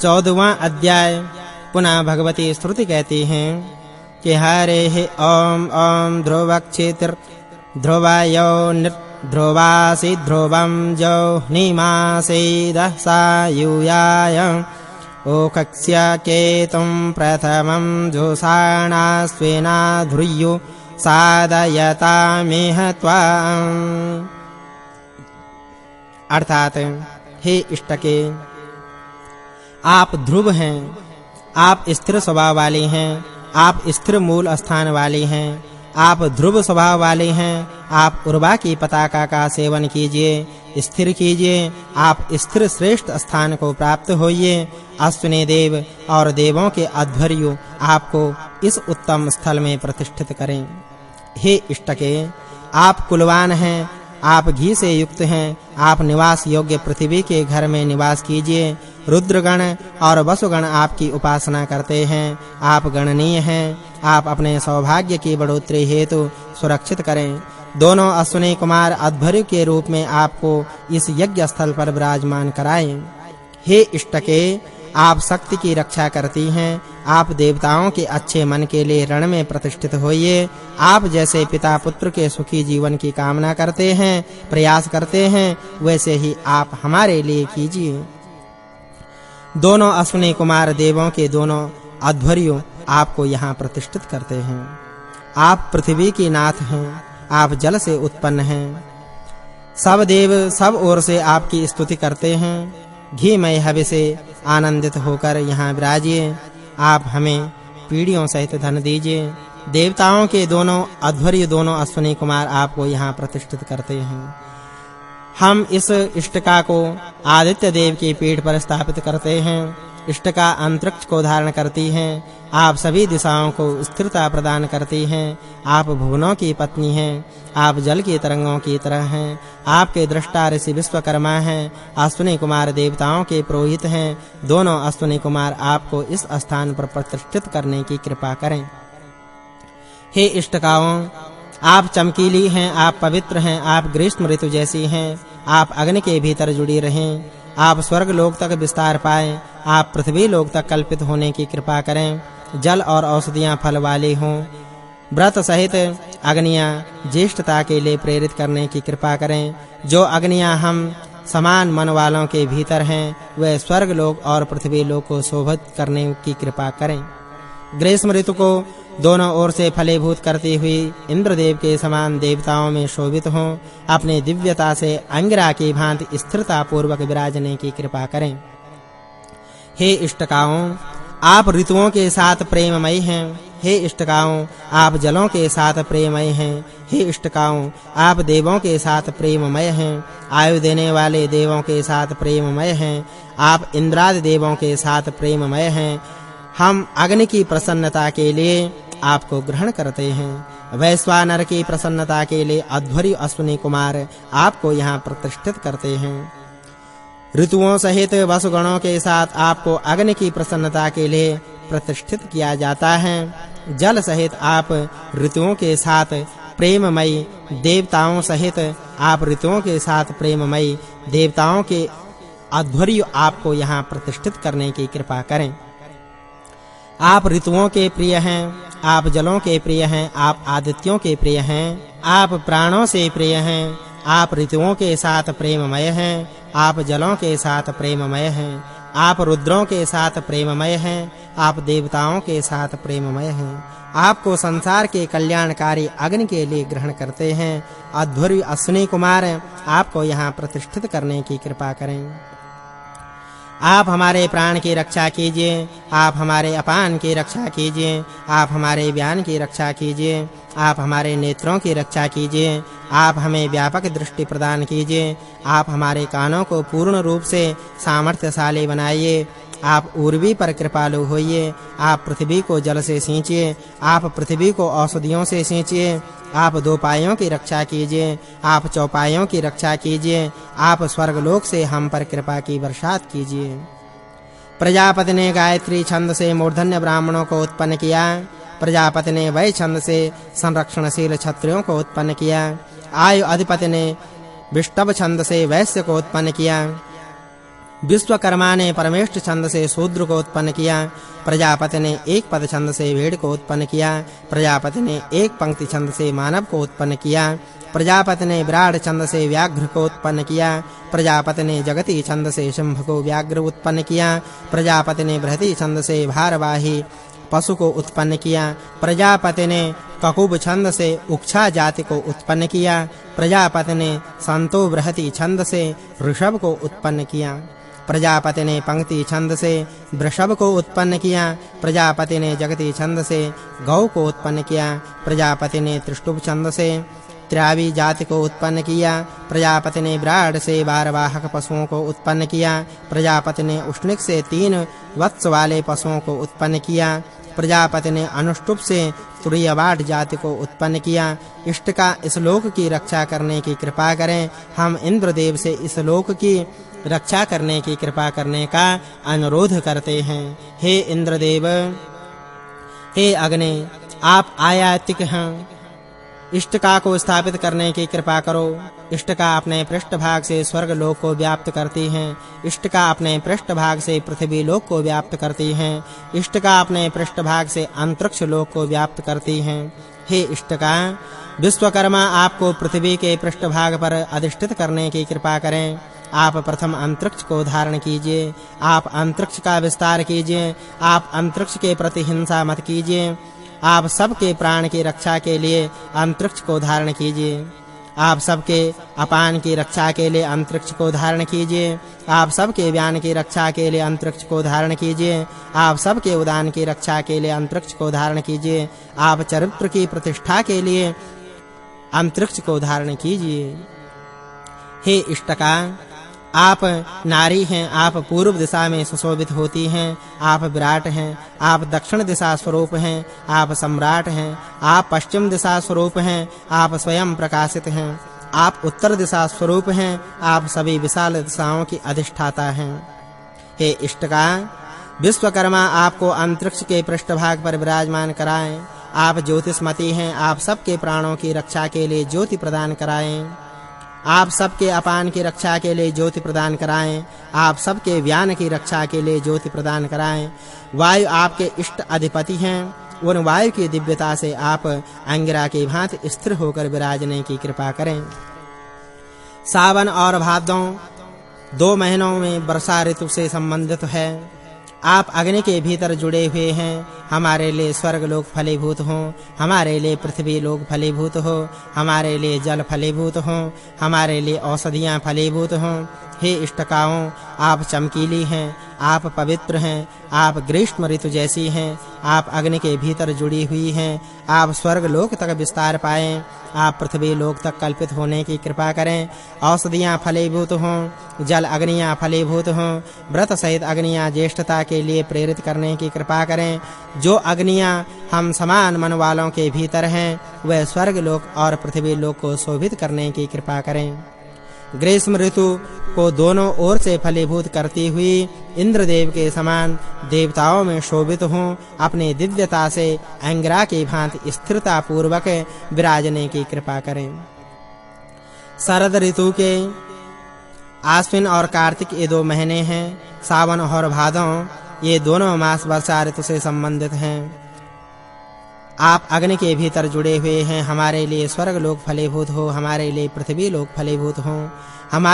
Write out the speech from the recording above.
14वां अध्याय। पुनः भगवती स्तुति कहती हैं कि हरेः ॐ ॐ ध्रुवक्षेत्र ध्रुवायो ध्रुवासि ध्रुवं जो निमासेदः सायुयाय ओकस्य केतुं प्रथमं जुषाणास्वेना ध्रुयु सादयतामिह त्वाम्। अर्थात हे इष्टके, आप ध्रुव हैं, आप स्थिर स्वभाव वाले हैं, आप स्थिर मूल स्थान वाले हैं, आप ध्रुव स्वभाव वाले हैं। आप उर्वा की पताका का सेवन कीजिए, स्थिर कीजिए, आप स्थिर श्रेष्ठ स्थान को प्राप्त होइए। अश्विनी देव और देवों के अध्वर्यु आपको इस उत्तम स्थल में प्रतिष्ठित करें। हे इष्टके, आप कुलवान हैं, आप घी से युक्त हैं, आप निवास योग्य पृथ्वी के घर में निवास कीजिए। रुद्रगण और वसुगण आपकी उपासना करते हैं, आप गणनीय हैं। आप अपने सौभाग्य की बढ़ोतरी हेतु सुरक्षित करें। दोनों अश्विनी कुमार अध्वर्यु के रूप में आपको इस यज्ञ स्थल पर विराजमान कराएं। हे इष्टके, आप शक्ति की रक्षा करती हैं, आप देवताओं के अच्छे मन के लिए रण में प्रतिष्ठित होइए। आप जैसे पिता पुत्र के सुखी जीवन की कामना करते हैं, प्रयास करते हैं, वैसे ही आप हमारे लिए कीजिए। दोनों अश्विनी कुमार देवों के दोनों अध्वर्यु आपको यहाँ प्रतिष्ठित करते हैं। आप पृथ्वी के नाथ हैं, आप जल से उत्पन्न हैं। सब देव सब ओर से आपकी स्तुति करते हैं। घीमय हवि से आनंदित होकर यहाँ विराजिए। आप हमें पीढ़ियों सहित धन दीजिए। देवताओं के दोनों अध्वर्यु दोनों अश्विनी कुमार आपको यहाँ प्रतिष्ठित करते हैं। हम इस इष्टका को आदित्य देव की पीठ पर स्थापित करते हैं। इष्टका अंतरिक्ष को धारण करती हैं। आप सभी दिशाओं को स्थिरता प्रदान करती हैं। आप भुवनों की पत्नी हैं। आप जल की तरंगों की तरह हैं। आपके दृष्टा ऋषि विश्वकर्मा हैं। अश्विनी कुमार देवताओं के पुरोहित हैं। दोनों अश्विनी कुमार आपको इस स्थान पर प्रतिष्ठित करने की कृपा करें। हे इष्टकाओं, आप चमकीली हैं, आप पवित्र हैं, आप ग्रीष्म ऋतु जैसी हैं। आप अग्नि के भीतर जुड़ी रहें। आप स्वर्ग लोक तक विस्तार पाएं। आप पृथ्वी लोक तक कल्पित होने की कृपा करें। जल और औषधियां फल वाले हों। व्रत सहित अग्नियां ज्येष्ठता के लिए प्रेरित करने की कृपा करें। जो अग्नियां हम समान मन वालों के भीतर हैं, वे स्वर्ग लोक और पृथ्वी लोक को शोभित करने की कृपा करें। ग्रीष्म ऋतु को दोनों ओर से फलीभूत करती हुई इंद्रदेव के समान देवताओं में शोभित हों। अपने दिव्यता से अंगिरा की भांति स्थिरता पूर्वक विराजने की कृपा करें। हे इष्टकाओं, आप ऋतुओं के साथ प्रेममयी हैं। हे इष्टकाओं, आप जलों के साथ प्रेममय हैं। हे इष्टकाओं, आप देवों के साथ प्रेममय हैं। आयु देने वाले देवों के साथ प्रेममय हैं। आप इंद्रादि देवों के साथ प्रेममय हैं। हम अग्नि की प्रसन्नता के लिए आपको ग्रहण करते हैं। वैश्वानर की प्रसन्नता के लिए अध्वर्यु अश्विनी कुमार आपको यहाँ प्रतिष्ठित करते हैं। ऋतुओं सहित वसुगणों के साथ आपको अग्नि की प्रसन्नता के लिए प्रतिष्ठित किया जाता है। जल सहित आप ऋतुओं के साथ प्रेममयी, देवताओं सहित आप ऋतुओं के साथ प्रेममयी, देवताओं के अध्वर्यु आपको यहाँ प्रतिष्ठित करने की कृपा करें। आप ऋतुओं के प्रिय हैं, आप जलों के प्रिय हैं, आप आदित्यों के प्रिय हैं, आप प्राणों से प्रिय हैं। आप ऋतुओं के साथ प्रेममय हैं, आप जलों के साथ प्रेममय हैं, आप रुद्रों के साथ प्रेममय हैं, आप देवताओं के साथ प्रेममय हैं। आपको संसार के कल्याणकारी अग्नि के लिए ग्रहण करते हैं। अध्वर्यु अश्विनी कुमार आपको यहाँ प्रतिष्ठित करने की कृपा करें। आप हमारे प्राण की रक्षा कीजिए। आप हमारे अपान की रक्षा कीजिए। आप हमारे ज्ञान की रक्षा कीजिए। आप हमारे नेत्रों की रक्षा कीजिए। आप हमें व्यापक दृष्टि प्रदान कीजिए। आप हमारे कानों को पूर्ण रूप से सामर्थ्यशाली बनाइए। आप उर्वी पर कृपालु होइए। आप पृथ्वी को जल से सींचिए। आप पृथ्वी को औषधियों से सींचिए। आप दो पायों की रक्षा कीजिए। आप चौपायों की रक्षा कीजिए। आप स्वर्गलोक से हम पर कृपा की बरसात कीजिए। प्रजापति ने गायत्री छंद से मूर्धन्य ब्राह्मणों को उत्पन्न किया। प्रजापति ने वै छंद से संरक्षणशील क्षत्रियों को उत्पन्न किया। आयु अधिपति ने विष्टभ छंद से वैश्य को उत्पन्न किया। विश्वकर्मा ने परमेष्ठ छंद से शूद्र को उत्पन्न किया। प्रजापति ने एक पद छंद से भेड़ को उत्पन्न किया। प्रजापति ने एक पंक्ति छंद से मानव को उत्पन्न किया। प्रजापति ने विराट छंद से व्याघ्र को उत्पन्न किया। प्रजापति ने जगती छंद से शंभ को व्याघ्र उत्पन्न किया। प्रजापति ने बृहति छंद से भारवाही पशु को उत्पन्न किया। प्रजापति ने ककुब छंद से उक्षा जाति को उत्पन्न किया। प्रजापति ने संतो बृहति छंद से ऋषभ को उत्पन्न किया। प्रजापति ने पंक्ति छंद से वृषभ को उत्पन्न किया। प्रजापति ने जगती छंद से गौ को उत्पन्न किया। प्रजापति ने त्रिष्टुप छंद से त्रावी जाति को उत्पन्न किया। प्रजापति ने विराट से बारवाहक पशुओं को उत्पन्न किया। प्रजापति ने उष्णिक से 3 वत्स वाले पशुओं को उत्पन्न किया। प्रजापति ने अनुष्टुप से तुरीयवाट जाति को उत्पन्न किया। इष्ट का इस लोक की रक्षा करने की कृपा करें। हम इंद्रदेव से इस लोक की रक्षा करने की कृपा करने का अनुरोध करते हैं। हे इंद्रदेव, हे अग्नि, आप आयातिक हैं। इष्टका को स्थापित करने की कृपा करो। इष्टका अपने पृष्ठभाग से स्वर्ग लोक को व्याप्त करती हैं। इष्टका अपने पृष्ठभाग से पृथ्वी लोक को व्याप्त करती हैं। इष्टका अपने पृष्ठभाग से अंतरिक्ष लोक को व्याप्त करती हैं। हे इष्टका, विश्वकर्मा आपको पृथ्वी के पृष्ठभाग पर अधिष्ठित करने की कृपा करें। आप प्रथम अंतरिक्ष को धारण कीजिए। आप अंतरिक्ष का विस्तार कीजिए। आप अंतरिक्ष के प्रति हिंसा मत कीजिए। आप सबके प्राण की रक्षा के लिए अंतरिक्ष को धारण कीजिए। आप सबके अपान की रक्षा के लिए अंतरिक्ष को धारण कीजिए। आप सबके व्यान की रक्षा के लिए अंतरिक्ष को धारण कीजिए। आप सबके उदान की रक्षा के लिए अंतरिक्ष को धारण कीजिए। आप चरित्र की प्रतिष्ठा के लिए अंतरिक्ष को धारण कीजिए। हे इष्टका, आप नारी हैं। आप पूर्व दिशा में सुशोभित होती हैं। आप विराट हैं। आप दक्षिण दिशा स्वरूप हैं। आप सम्राट हैं। आप पश्चिम दिशा स्वरूप हैं। आप स्वयं प्रकाशित हैं। आप उत्तर दिशा स्वरूप हैं। आप सभी विशाल दिशाओं की अधिष्ठाता हैं। हे इष्टका, विश्वकर्मा आपको अंतरिक्ष के पृष्ठभाग पर विराजमान कराएं। आप ज्योतिषमती हैं। आप सबके प्राणों की रक्षा के लिए ज्योति प्रदान कराएं। आप सबके अपान की रक्षा के लिए ज्योति प्रदान कराएं। आप सबके व्यान की रक्षा के लिए ज्योति प्रदान कराएं। वायु आपके इष्ट अधिपति हैं। उन वायु की दिव्यता से आप अंगिरा की भांति स्थिर होकर विराजने की कृपा करें। सावन और भादौ 2 महीनों में वर्षा ऋतु से संबंधित है। आप अग्नि के भीतर जुड़े हुए हैं। हमारे लिए स्वर्ग लोक फलीभूत हो। हमारे लिए पृथ्वी लोक फलीभूत हो। हमारे लिए जल फलीभूत हो। हमारे लिए औषधियां फलीभूत हो। हे इष्टकाओं, आप चमकीली हैं। आप पवित्र हैं। आप ग्रीष्म ऋतु जैसी हैं। आप अग्नि के भीतर जुड़ी हुई हैं। आप स्वर्ग लोक तक विस्तार पाएं। आप पृथ्वी लोक तक कल्पित होने की कृपा करें। औषधियां फलीभूत हों। जल अग्नियां फलीभूत हों। व्रत सहित अग्नियां ज्येष्ठता के लिए प्रेरित करने की कृपा करें। जो अग्नियां हम समान मन वालों के भीतर हैं, वह स्वर्ग लोक और पृथ्वी लोक को शोभित करने की कृपा करें। ग्रीष्म ऋतु को दोनों ओर से फलीभूत करती हुई इंद्रदेव के समान देवताओं में शोभित हों। अपनी दिव्यता से अंगिरा की भांति स्थिरता पूर्वक विराजने की कृपा करें। शरद ऋतु के आश्विन और कार्तिक ये 2 महीने हैं। सावन और भादौ ये दोनों मास वर्षा ऋतु से संबंधित हैं। आप अग्नि के भीतर जुड़े हुए हैं। हमारे लिए स्वर्ग लोक फलीभूत हो। हमारे लिए पृथ्वी लोक फलीभूत हो। हमारे